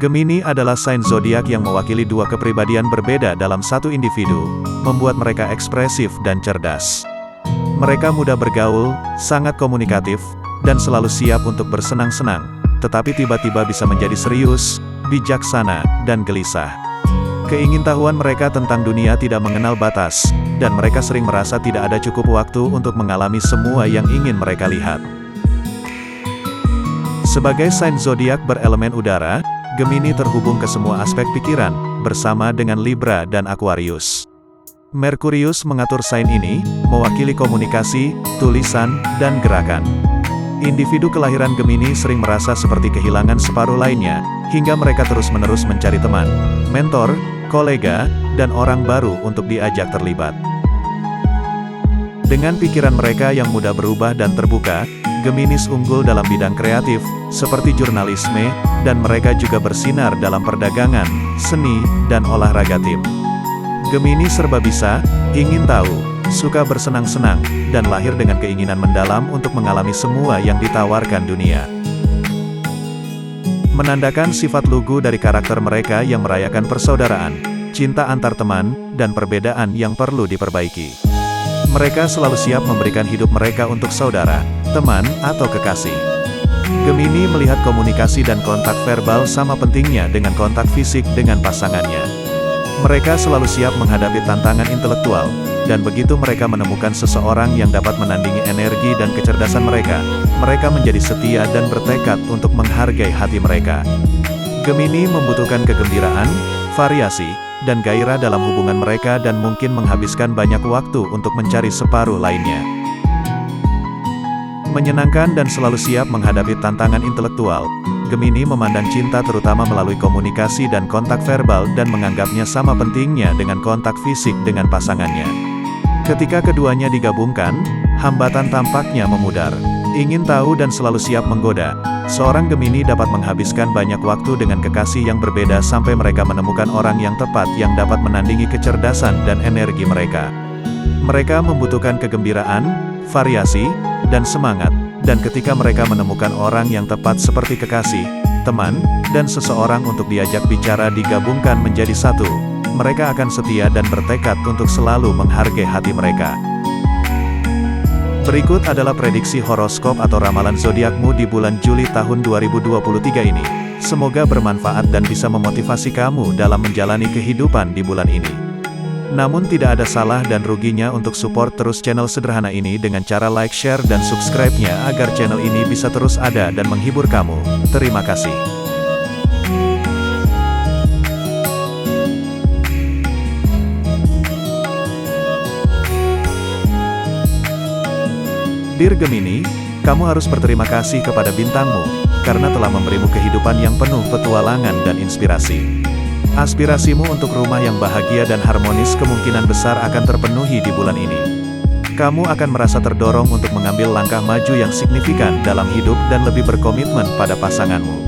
Gemini adalah sign zodiak yang mewakili dua kepribadian berbeda dalam satu individu, membuat mereka ekspresif dan cerdas. Mereka mudah bergaul, sangat komunikatif, dan selalu siap untuk bersenang-senang, tetapi tiba-tiba bisa menjadi serius, bijaksana, dan gelisah. Keingintahuan mereka tentang dunia tidak mengenal batas, dan mereka sering merasa tidak ada cukup waktu untuk mengalami semua yang ingin mereka lihat. Sebagai sign zodiak berelemen udara, Gemini terhubung ke semua aspek pikiran, bersama dengan Libra dan Aquarius. Merkurius mengatur sign ini, mewakili komunikasi, tulisan, dan gerakan. Individu kelahiran Gemini sering merasa seperti kehilangan separuh lainnya, hingga mereka terus-menerus mencari teman, mentor, kolega, dan orang baru untuk diajak terlibat. Dengan pikiran mereka yang mudah berubah dan terbuka, Geminis unggul dalam bidang kreatif, seperti jurnalisme, dan mereka juga bersinar dalam perdagangan, seni, dan olahraga tim. Gemini serba bisa, ingin tahu, suka bersenang-senang, dan lahir dengan keinginan mendalam untuk mengalami semua yang ditawarkan dunia. Menandakan sifat lugu dari karakter mereka yang merayakan persaudaraan, cinta antar teman, dan perbedaan yang perlu diperbaiki. Mereka selalu siap memberikan hidup mereka untuk saudara, teman, atau kekasih. Gemini melihat komunikasi dan kontak verbal sama pentingnya dengan kontak fisik dengan pasangannya. Mereka selalu siap menghadapi tantangan intelektual, dan begitu mereka menemukan seseorang yang dapat menandingi energi dan kecerdasan mereka, mereka menjadi setia dan bertekad untuk menghargai hati mereka. Gemini membutuhkan kegembiraan, variasi, dan gairah dalam hubungan mereka dan mungkin menghabiskan banyak waktu untuk mencari separuh lainnya. Menyenangkan dan selalu siap menghadapi tantangan intelektual, Gemini memandang cinta terutama melalui komunikasi dan kontak verbal dan menganggapnya sama pentingnya dengan kontak fisik dengan pasangannya. Ketika keduanya digabungkan, hambatan tampaknya memudar. Ingin tahu dan selalu siap menggoda, seorang Gemini dapat menghabiskan banyak waktu dengan kekasih yang berbeda sampai mereka menemukan orang yang tepat yang dapat menandingi kecerdasan dan energi mereka. Mereka membutuhkan kegembiraan, variasi, dan semangat, dan ketika mereka menemukan orang yang tepat seperti kekasih, teman, dan seseorang untuk diajak bicara digabungkan menjadi satu, mereka akan setia dan bertekad untuk selalu menghargai hati mereka. Berikut adalah prediksi horoskop atau ramalan zodiakmu di bulan Juli tahun 2023 ini. Semoga bermanfaat dan bisa memotivasi kamu dalam menjalani kehidupan di bulan ini. Namun tidak ada salah dan ruginya untuk support terus channel sederhana ini dengan cara like, share, dan subscribe-nya agar channel ini bisa terus ada dan menghibur kamu. Terima kasih. Dear Gemini, kamu harus berterima kasih kepada bintangmu, karena telah memberimu kehidupan yang penuh petualangan dan inspirasi. Aspirasimu untuk rumah yang bahagia dan harmonis kemungkinan besar akan terpenuhi di bulan ini. Kamu akan merasa terdorong untuk mengambil langkah maju yang signifikan dalam hidup dan lebih berkomitmen pada pasanganmu.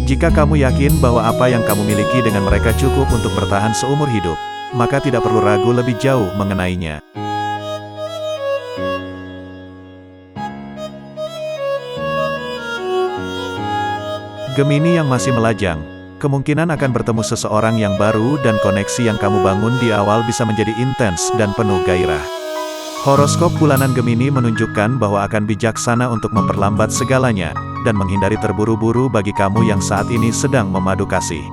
Jika kamu yakin bahwa apa yang kamu miliki dengan mereka cukup untuk bertahan seumur hidup, maka tidak perlu ragu lebih jauh mengenainya. Gemini yang masih melajang, kemungkinan akan bertemu seseorang yang baru dan koneksi yang kamu bangun di awal bisa menjadi intens dan penuh gairah. Horoskop bulanan Gemini menunjukkan bahwa akan bijaksana untuk memperlambat segalanya, dan menghindari terburu-buru bagi kamu yang saat ini sedang memadu kasih.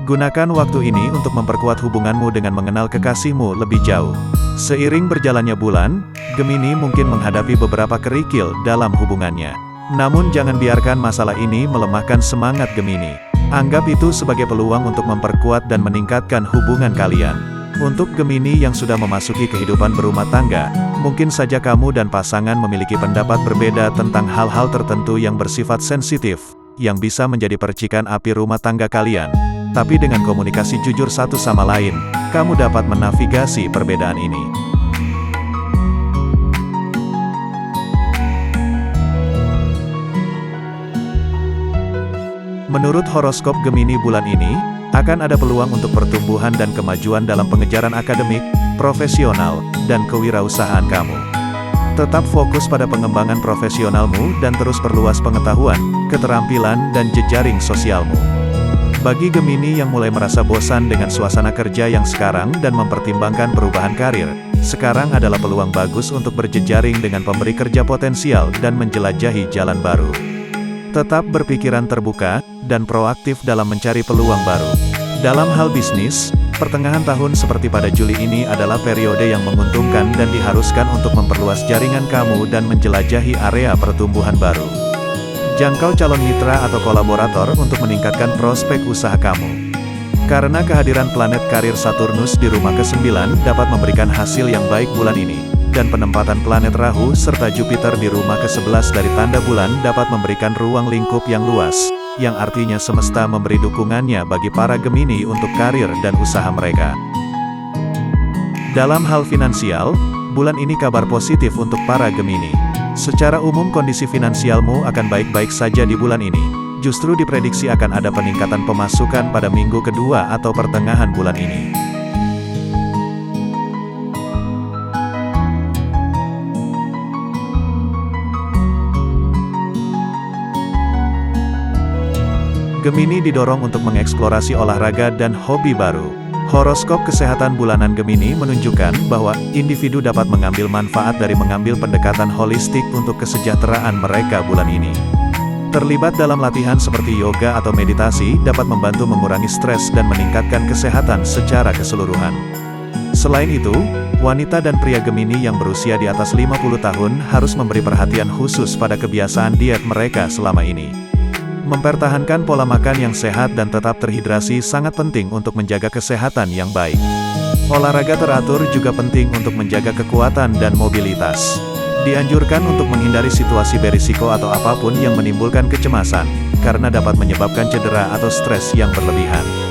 Gunakan waktu ini untuk memperkuat hubunganmu dengan mengenal kekasihmu lebih jauh. Seiring berjalannya bulan, Gemini mungkin menghadapi beberapa kerikil dalam hubungannya. Namun jangan biarkan masalah ini melemahkan semangat Gemini. Anggap itu sebagai peluang untuk memperkuat dan meningkatkan hubungan kalian. Untuk Gemini yang sudah memasuki kehidupan berumah tangga, mungkin saja kamu dan pasangan memiliki pendapat berbeda tentang hal-hal tertentu yang bersifat sensitif, yang bisa menjadi percikan api rumah tangga kalian. Tapi dengan komunikasi jujur satu sama lain, kamu dapat menavigasi perbedaan ini. Menurut horoskop Gemini bulan ini, akan ada peluang untuk pertumbuhan dan kemajuan dalam pengejaran akademik, profesional, dan kewirausahaan kamu. Tetap fokus pada pengembangan profesionalmu dan terus perluas pengetahuan, keterampilan, dan jejaring sosialmu. Bagi Gemini yang mulai merasa bosan dengan suasana kerja yang sekarang dan mempertimbangkan perubahan karir, sekarang adalah peluang bagus untuk berjejaring dengan pemberi kerja potensial dan menjelajahi jalan baru. Tetap berpikiran terbuka dan proaktif dalam mencari peluang baru. Dalam hal bisnis, pertengahan tahun seperti pada Juli ini adalah periode yang menguntungkan dan diharuskan untuk memperluas jaringan kamu dan menjelajahi area pertumbuhan baru. Jangkau calon mitra atau kolaborator untuk meningkatkan prospek usaha kamu. Karena kehadiran planet karir Saturnus di rumah ke-9 dapat memberikan hasil yang baik bulan ini, dan penempatan planet Rahu serta Jupiter di rumah ke-11 dari tanda bulan dapat memberikan ruang lingkup yang luas, yang artinya semesta memberi dukungannya bagi para Gemini untuk karir dan usaha mereka. Dalam hal finansial, bulan ini kabar positif untuk para Gemini. Secara umum kondisi finansialmu akan baik-baik saja di bulan ini. Justru diprediksi akan ada peningkatan pemasukan pada minggu kedua atau pertengahan bulan ini. Gemini didorong untuk mengeksplorasi olahraga dan hobi baru. Horoskop kesehatan bulanan Gemini menunjukkan bahwa individu dapat mengambil manfaat dari mengambil pendekatan holistik untuk kesejahteraan mereka bulan ini. Terlibat dalam latihan seperti yoga atau meditasi dapat membantu mengurangi stres dan meningkatkan kesehatan secara keseluruhan. Selain itu, wanita dan pria Gemini yang berusia di atas 50 tahun harus memberi perhatian khusus pada kebiasaan diet mereka selama ini. Mempertahankan pola makan yang sehat dan tetap terhidrasi sangat penting untuk menjaga kesehatan yang baik. Olahraga teratur juga penting untuk menjaga kekuatan dan mobilitas. Dianjurkan untuk menghindari situasi berisiko atau apapun yang menimbulkan kecemasan, karena dapat menyebabkan cedera atau stres yang berlebihan.